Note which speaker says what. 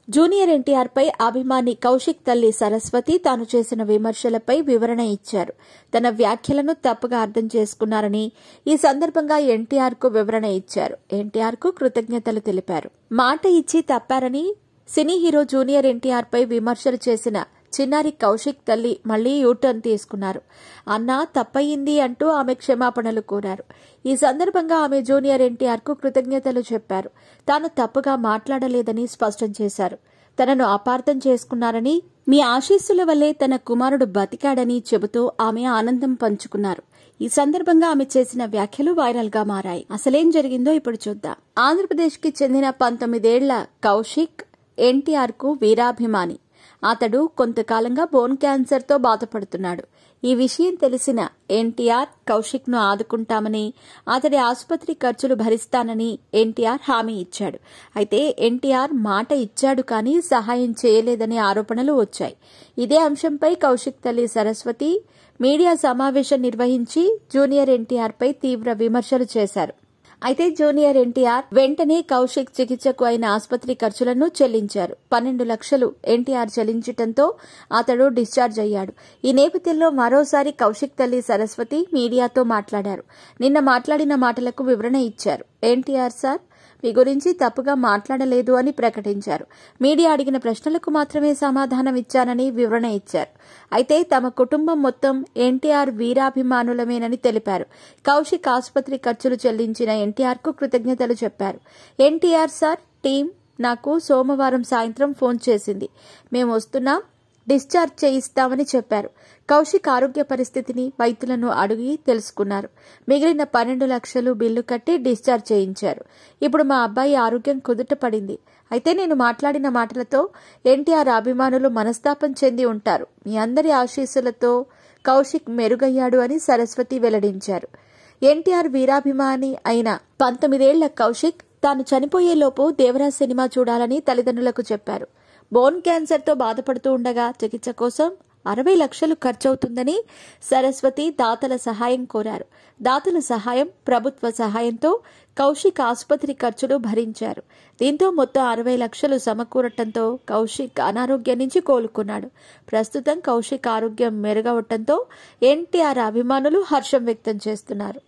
Speaker 1: Junior NTR పై అభిమాని కౌశిక్ తల్లి సరస్వతి తాను చేసిన విమర్శలపై వివరణ ఇచ్చారు. తన వ్యాఖ్యలను తప్పుగా అర్థం చేసుకున్నారని, ఈ సందర్భంగా ఎన్టీఆర్ కు వివరణ ఇచ్చారు. ఎన్టీఆర్ కు కృతజ్ఞతలు తెలిపారు. మాట ఇచ్చి తప్పారని సినీ హీరో జూనియర్ ఎన్టీఆర్ పై విమర్శలు చేసిన చిన్నారి కౌశిక్ తల్లి మళ్లీ యూటర్న్ తీసుకున్నారు. అన్నా తప్పయింది అంటూ ఆమె క్షమాపణలు కోరారు. ఈ సందర్భంగా ఆమె జూనియర్ ఎన్టీఆర్ కు కృతజ్ఞతలు చెప్పారు. తాను తప్పుగా మాట్లాడలేదని స్పష్టం చేశారు. తనను అపార్థం చేసుకున్నారని, మీ ఆశీస్సుల వల్లే తన కుమారుడు బతికాడని చెబుతూ ఆమె ఆనందం పంచుకున్నారు. ఈ సందర్భంగా ఆమె చేసిన వ్యాఖ్యలు వైరల్ గా మారాయి. అసలేం జరిగిందో ఇప్పుడు చూద్దాం. ఆంధ్రప్రదేశ్ కి చెందిన 19 ఏళ్ల కౌశిక్ ఎన్టీఆర్ కు వీరాభిమాని. అతడు కొంతకాలంగా బోన్ క్యాన్సర్ తో బాధపడుతున్నాడు. ఈ విషయం తెలిసిన ఎన్టీఆర్ కౌశిక్ ను ఆదుకుంటామని, అతడి ఆసుపత్రి ఖర్చులు భరిస్తానని ఎన్టీఆర్ హామీ ఇచ్చాడు. అయితే ఎన్టీఆర్ మాట ఇచ్చాడు కానీ సహాయం చేయలేదనే ఆరోపణలు వచ్చాయి. ఇదే అంశంపై కౌశిక్ తల్లి సరస్వతి మీడియా సమావేశం నిర్వహించి జూనియర్ ఎన్టీఆర్ పై తీవ్ర విమర్శలు చేశారు. అయితే జూనియర్ ఎన్టీఆర్ వెంటనే కౌశిక్ చికిత్సకు అయిన ఆసుపత్రి ఖర్చులను చెల్లించారు. 12 లక్షలు ఎన్టీఆర్ చెల్లించడంతో అతడు డిశ్చార్జ్ అయ్యాడు. ఈ నేపథ్యంలో మరోసారి కౌశిక్ తల్లి సరస్వతి మీడియాతో మాట్లాడారు. నిన్న మాట్లాడిన మాటలకు వివరణ ఇచ్చారు. ఎన్టీఆర్ సార్, మీ గురించి తప్పుగా మాట్లాడలేదు అని ప్రకటించారు. మీడియా అడిగిన ప్రశ్నలకు మాత్రమే సమాధానం ఇచ్చానని వివరణ ఇచ్చారు. అయితే తమ కుటుంబం మొత్తం ఎన్టీఆర్ వీరాభిమానులమేనని తెలిపారు. కౌశిక్ ఆసుపత్రి ఖర్చులు చెల్లించిన ఎన్టీఆర్ కు కృతజ్ఞతలు చెప్పారు. ఎన్టీఆర్ సార్, టీం నాకు సోమవారం సాయంత్రం ఫోన్ చేసింది. మేము వస్తున్నాం, డిశ్చార్జ్ చేయిస్తామని చెప్పారు. కౌశిక్ ఆరోగ్య పరిస్థితిని వైద్యులను అడిగి తెలుసుకున్నారు. మిగిలిన 12 లక్షలు బిల్లు కట్టి డిశ్చార్జ్ చేయించారు. ఇప్పుడు మా అబ్బాయి ఆరోగ్యం కుదుట పడింది. అయితే నేను మాట్లాడిన మాటలతో ఎన్టీఆర్ అభిమానులు మనస్తాపం చెంది ఉంటారు. మీ అందరి ఆశీస్సులతో కౌశిక్ మెరుగయ్యాడు అని సరస్వతి వెల్లడించారు. ఎన్టీఆర్ వీరాభిమాని అయిన 19 ఏళ్ల కౌశిక్ తాను చనిపోయేలోపు దేవరాజ్ సినిమా చూడాలని తల్లిదండ్రులకు చెప్పారు. బోన్ క్యాన్సర్ తో బాధపడుతూ ఉండగా చికిత్స కోసం 60 లక్షలు ఖర్చవుతుందని సరస్వతి దాతల సహాయం కోరారు. దాతల సహాయం, ప్రభుత్వ సహాయంతో కౌశిక్ ఆసుపత్రి ఖర్చులు భరించారు. దీంతో మొత్తం 60 లక్షలు సమకూరటంతో కౌశిక్ అనారోగ్యం నుంచి కోలుకున్నాడు. ప్రస్తుతం కౌశిక్ ఆరోగ్యం మెరుగవటంతో ఎన్టీఆర్ అభిమానులు హర్షం వ్యక్తం చేస్తున్నారు.